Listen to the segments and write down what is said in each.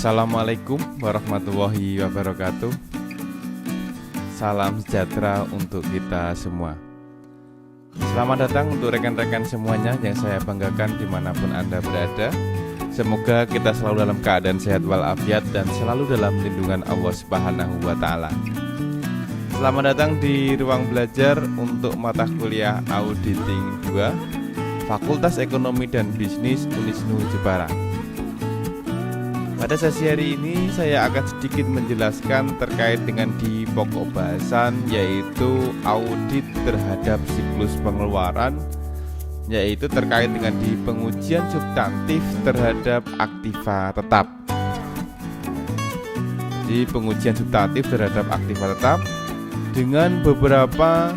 Assalamualaikum warahmatullahi wabarakatuh. Salam sejahtera untuk kita semua. Selamat datang untuk rekan-rekan semuanya yang saya banggakan dimanapun Anda berada. Semoga kita selalu dalam keadaan sehat walafiat dan selalu dalam lindungan Allah Subhanahu wa Ta'ala. Selamat datang di ruang belajar untuk mata kuliah Auditing 2 Fakultas Ekonomi dan Bisnis Unisnu Jepara. Pada sesi hari ini saya akan sedikit menjelaskan terkait dengan di pokok bahasan, yaitu audit terhadap siklus pengeluaran, yaitu terkait dengan di pengujian substantif terhadap aktiva tetap. Di pengujian substantif terhadap aktiva tetap dengan beberapa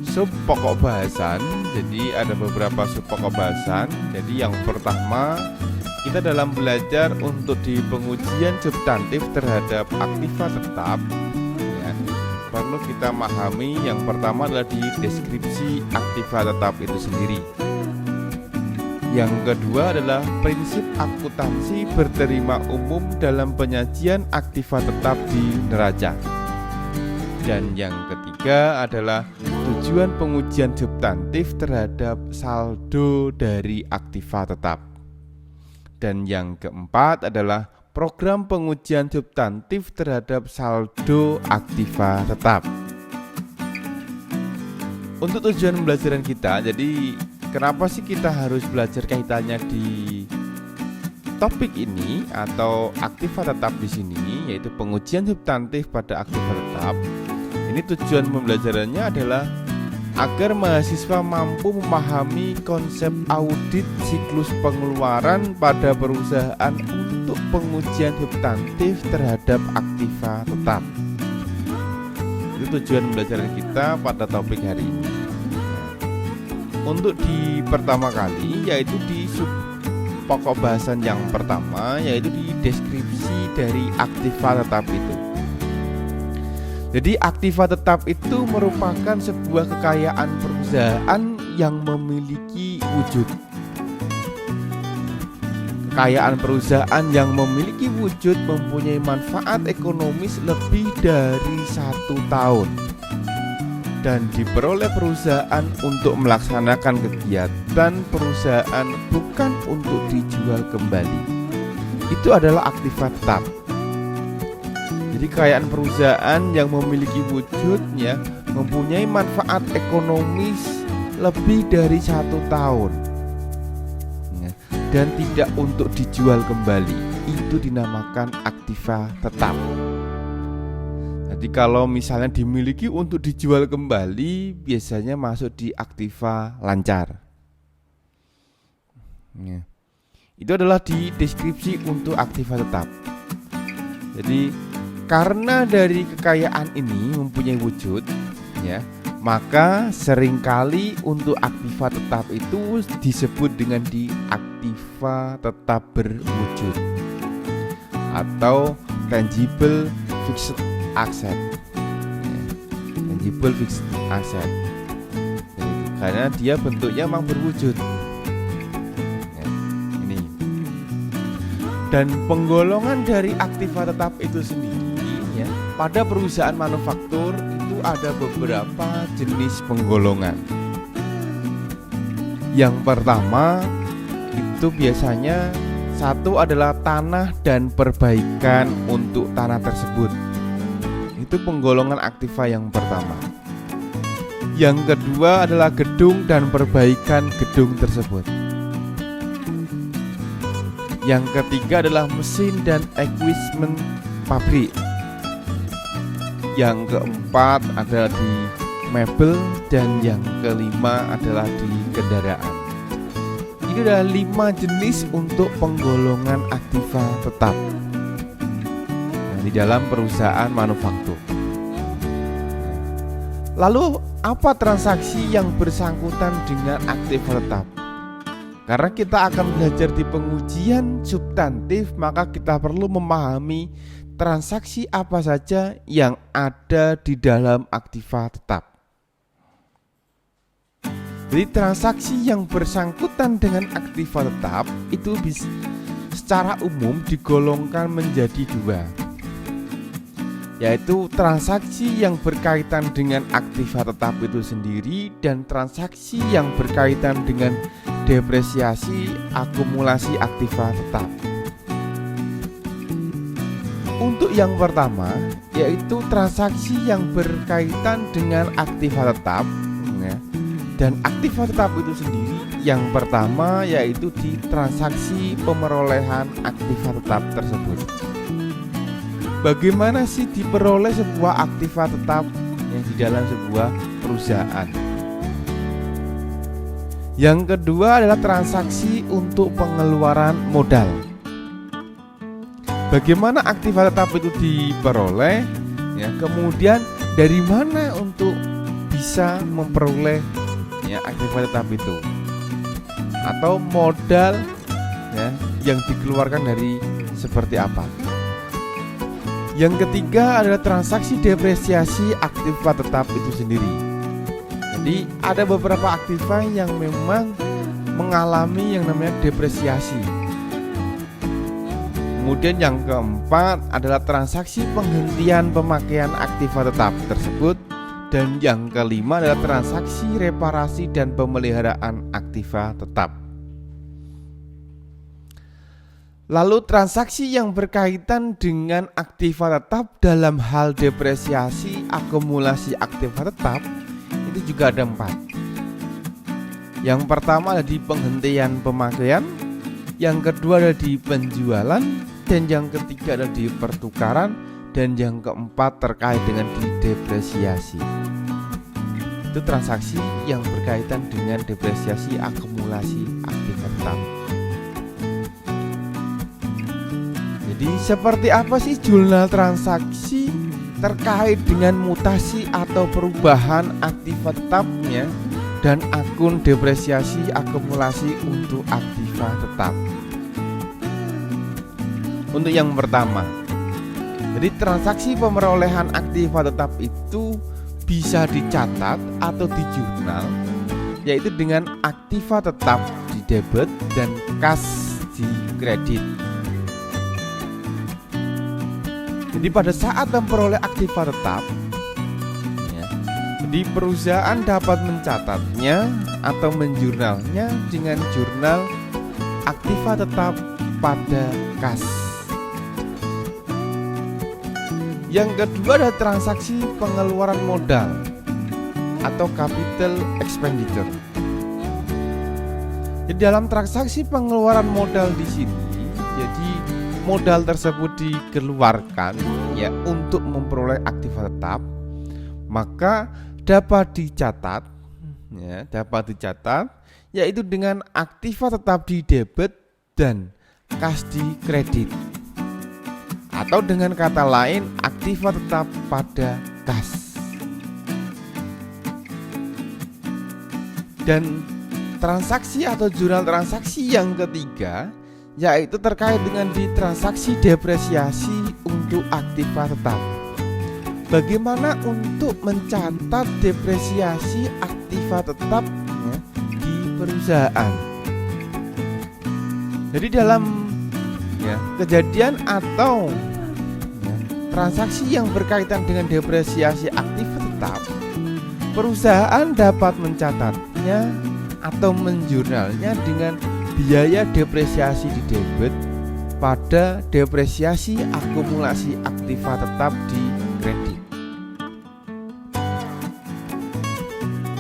sub pokok bahasan. Jadi ada beberapa sub pokok bahasan. Jadi yang pertama, kita dalam belajar untuk di pengujian substantif terhadap aktiva tetap ya, perlu kita memahami yang pertama adalah di deskripsi aktiva tetap itu sendiri. Yang kedua adalah prinsip akuntansi berterima umum dalam penyajian aktiva tetap di neraca. Dan yang ketiga adalah tujuan pengujian substantif terhadap saldo dari aktiva tetap. Dan yang keempat adalah program pengujian substantif terhadap saldo aktiva tetap. Untuk tujuan pembelajaran kita, jadi kenapa sih kita harus belajar kaitannya di topik ini atau aktiva tetap di sini, yaitu pengujian substantif pada aktiva tetap. Ini tujuan pembelajarannya adalah agar mahasiswa mampu memahami konsep audit siklus pengeluaran pada perusahaan untuk pengujian substantif terhadap aktiva tetap. Itu tujuan pembelajaran kita pada topik hari ini. Untuk di pertama kali, yaitu di sub pokok bahasan yang pertama, yaitu di deskripsi dari aktiva tetap itu. Jadi aktiva tetap itu merupakan sebuah kekayaan perusahaan yang memiliki wujud. Kekayaan perusahaan yang memiliki wujud mempunyai manfaat ekonomis lebih dari 1 tahun dan diperoleh perusahaan untuk melaksanakan kegiatan perusahaan bukan untuk dijual kembali. Itu adalah aktiva tetap. Jadi kekayaan perusahaan yang memiliki wujudnya mempunyai manfaat ekonomis lebih dari 1 tahun dan tidak untuk dijual kembali. Itu dinamakan aktiva tetap. Jadi kalau misalnya dimiliki untuk dijual kembali, biasanya masuk di aktiva lancar. Itu adalah di deskripsi untuk aktiva tetap. Jadi karena dari kekayaan ini mempunyai wujud ya, maka seringkali untuk aktiva tetap itu disebut dengan di aktiva tetap berwujud atau tangible fixed asset ya, tangible fixed asset. Jadi, karena dia bentuknya memang berwujud ya, ini. Dan penggolongan dari aktiva tetap itu sendiri ya, pada perusahaan manufaktur itu ada beberapa jenis penggolongan. Yang pertama itu biasanya satu adalah tanah dan perbaikan untuk tanah tersebut. Itu penggolongan aktiva yang pertama. Yang kedua adalah gedung dan perbaikan gedung tersebut. Yang ketiga adalah mesin dan equipment pabrik. Yang keempat adalah di mebel dan yang kelima adalah di kendaraan. Ini adalah 5 jenis untuk penggolongan aktiva tetap di dalam perusahaan manufaktur. Lalu apa transaksi yang bersangkutan dengan aktiva tetap? Karena kita akan belajar di pengujian substantif, maka kita perlu memahami transaksi apa saja yang ada di dalam aktiva tetap. Jadi transaksi yang bersangkutan dengan aktiva tetap itu bisa secara umum digolongkan menjadi dua, yaitu transaksi yang berkaitan dengan aktiva tetap itu sendiri dan transaksi yang berkaitan dengan depresiasi akumulasi aktiva tetap. Untuk yang pertama, yaitu transaksi yang berkaitan dengan aktiva tetap, ya. Dan aktiva tetap itu sendiri yang pertama yaitu di transaksi pemerolehan aktiva tetap tersebut. Bagaimana sih diperoleh sebuah aktiva tetap yang di dalam sebuah perusahaan? Yang kedua adalah transaksi untuk pengeluaran modal. Bagaimana aktiva tetap itu diperoleh? Ya, kemudian dari mana untuk bisa memperoleh ya aktiva tetap itu? Atau modal ya yang dikeluarkan dari seperti apa? Yang ketiga adalah transaksi depresiasi aktiva tetap itu sendiri. Jadi ada beberapa aktiva yang memang mengalami yang namanya depresiasi. Kemudian yang keempat adalah transaksi penghentian pemakaian aktiva tetap tersebut. Dan yang kelima adalah transaksi reparasi dan pemeliharaan aktiva tetap. Lalu transaksi yang berkaitan dengan aktiva tetap dalam hal depresiasi akumulasi aktiva tetap itu juga ada 4. Yang pertama ada di penghentian pemakaian, yang kedua ada di penjualan, dan yang ketiga ada di pertukaran, dan yang keempat terkait dengan di depresiasi. Itu transaksi yang berkaitan dengan depresiasi akumulasi aktiva tetap. Jadi seperti apa sih jurnal transaksi terkait dengan mutasi atau perubahan aktiva tetapnya dan akun depresiasi akumulasi untuk aktiva tetap? Untuk yang pertama, jadi transaksi pemerolehan aktiva tetap itu bisa dicatat atau di jurnal, yaitu dengan aktiva tetap di debit dan kas di kredit. Jadi pada saat memperoleh aktiva tetap ya, jadi perusahaan dapat mencatatnya atau menjurnalnya dengan jurnal aktiva tetap pada kas. Yang kedua adalah transaksi pengeluaran modal atau capital expenditure. Di dalam transaksi pengeluaran modal di sini, jadi modal tersebut dikeluarkan ya untuk memperoleh aktiva tetap, maka dapat dicatat yaitu dengan aktiva tetap di debit dan kas di kredit. Atau dengan kata lain aktiva tetap pada kas. Dan transaksi atau jurnal transaksi yang ketiga yaitu terkait dengan di transaksi depresiasi untuk aktiva tetap. Bagaimana untuk mencatat depresiasi aktiva tetap di perusahaan? Jadi dalam kejadian atau transaksi yang berkaitan dengan depresiasi aktiva tetap, perusahaan dapat mencatatnya atau menjurnalnya dengan biaya depresiasi di debit pada depresiasi akumulasi aktiva tetap di kredit.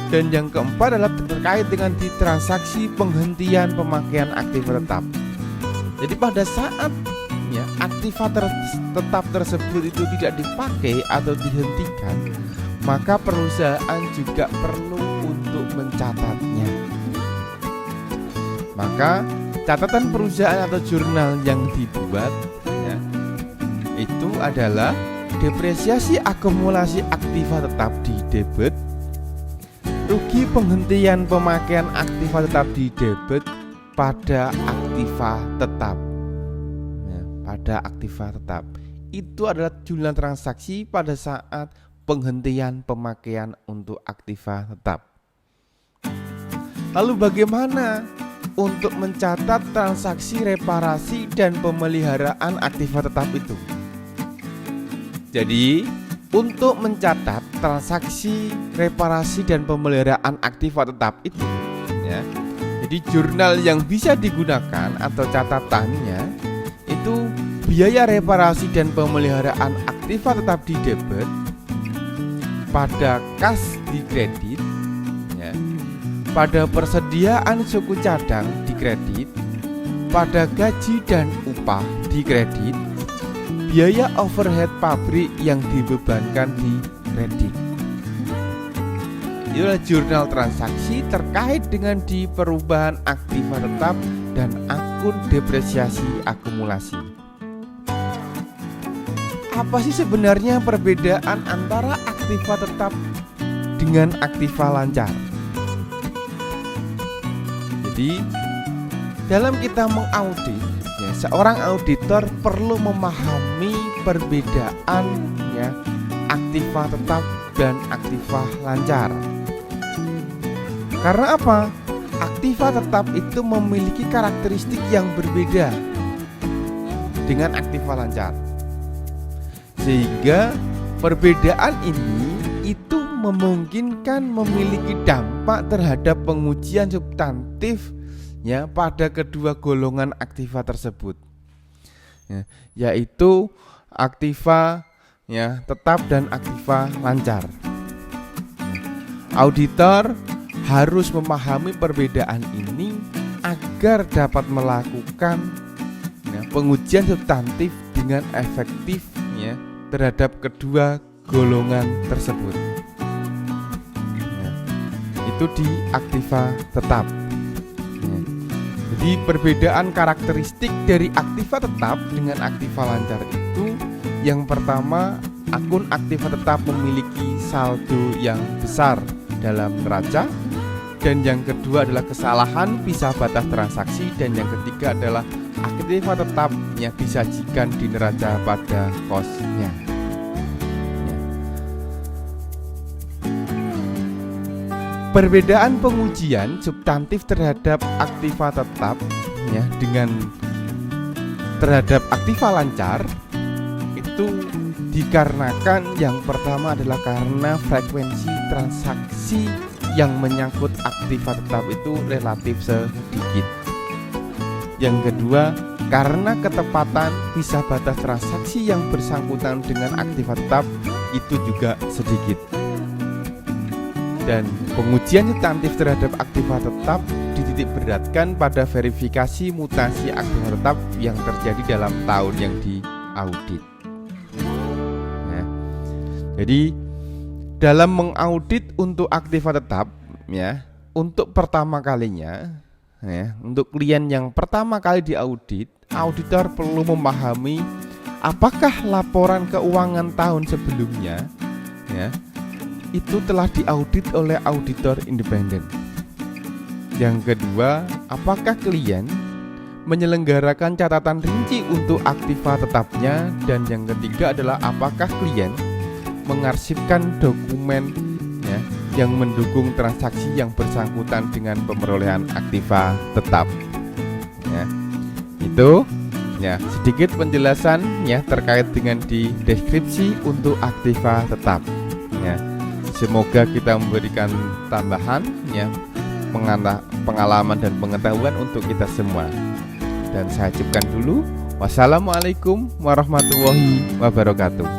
Dan yang keempat adalah terkait dengan di transaksi penghentian pemakaian aktiva tetap. Jadi pada saat aktiva tetap tersebut itu tidak dipakai atau dihentikan, maka perusahaan juga perlu untuk mencatatnya. Maka catatan perusahaan atau jurnal yang dibuat itu adalah depresiasi akumulasi aktiva tetap di debit, rugi penghentian pemakaian aktiva tetap di debit pada aktiva tetap. Pada aktiva tetap itu adalah jurnal transaksi pada saat penghentian pemakaian untuk aktiva tetap. Lalu bagaimana untuk mencatat transaksi reparasi dan pemeliharaan aktiva tetap itu. Jadi, untuk mencatat transaksi reparasi dan pemeliharaan aktiva tetap itu, ya. Jadi jurnal yang bisa digunakan atau catatannya itu biaya reparasi dan pemeliharaan aktiva tetap di debit, pada kas di kredit, ya. Pada persediaan suku cadang di kredit, pada gaji dan upah di kredit, biaya overhead pabrik yang dibebankan di kredit. Itulah jurnal transaksi terkait dengan di perubahan aktiva tetap dan akun depresiasi akumulasi. Apa sih sebenarnya perbedaan antara aktiva tetap dengan aktiva lancar? Jadi, dalam kita mengaudit, ya, seorang auditor perlu memahami perbedaan, ya, aktiva tetap dan aktiva lancar. Karena apa? Aktiva tetap itu memiliki karakteristik yang berbeda dengan aktiva lancar, sehingga perbedaan ini itu memungkinkan memiliki dampak terhadap pengujian substantif, ya, pada kedua golongan aktiva tersebut, ya, yaitu aktiva, ya, tetap dan aktiva lancar. Auditor harus memahami perbedaan ini agar dapat melakukan, ya, pengujian substantif dengan efektif, ya, terhadap kedua golongan tersebut, ya. Itu di aktiva tetap, ya. Jadi perbedaan karakteristik dari aktiva tetap dengan aktiva lancar itu, yang pertama, akun aktiva tetap memiliki saldo yang besar dalam neraca, dan yang kedua adalah kesalahan pisah batas transaksi, dan yang ketiga adalah aktiva tetap yang disajikan di neraca pada kosnya. Perbedaan pengujian substantif terhadap aktiva tetap, ya, dengan terhadap aktiva lancar itu dikarenakan yang pertama adalah karena frekuensi transaksi yang menyangkut aktiva tetap itu relatif sedikit. Yang kedua, karena ketepatan pisah batas transaksi yang bersangkutan dengan aktiva tetap itu juga sedikit. Dan pengujian substantif terhadap aktiva tetap dititik beratkan pada verifikasi mutasi aktiva tetap yang terjadi dalam tahun yang diaudit. Nah, jadi dalam mengaudit untuk aktiva tetap, ya, untuk pertama kalinya, ya, untuk klien yang pertama kali diaudit, auditor perlu memahami apakah laporan keuangan tahun sebelumnya, ya, itu telah diaudit oleh auditor independen. Yang kedua, apakah klien menyelenggarakan catatan rinci untuk aktiva tetapnya, dan yang ketiga adalah apakah klien mengarsipkan dokumen, ya, yang mendukung transaksi yang bersangkutan dengan pemerolehan aktiva tetap, ya. Itu, ya, sedikit penjelasan, ya, terkait dengan di deskripsi untuk aktiva tetap, ya. Semoga kita memberikan tambahan, ya, pengalaman dan pengetahuan untuk kita semua. Dan saya cukupkan dulu. Wassalamualaikum warahmatullahi wabarakatuh.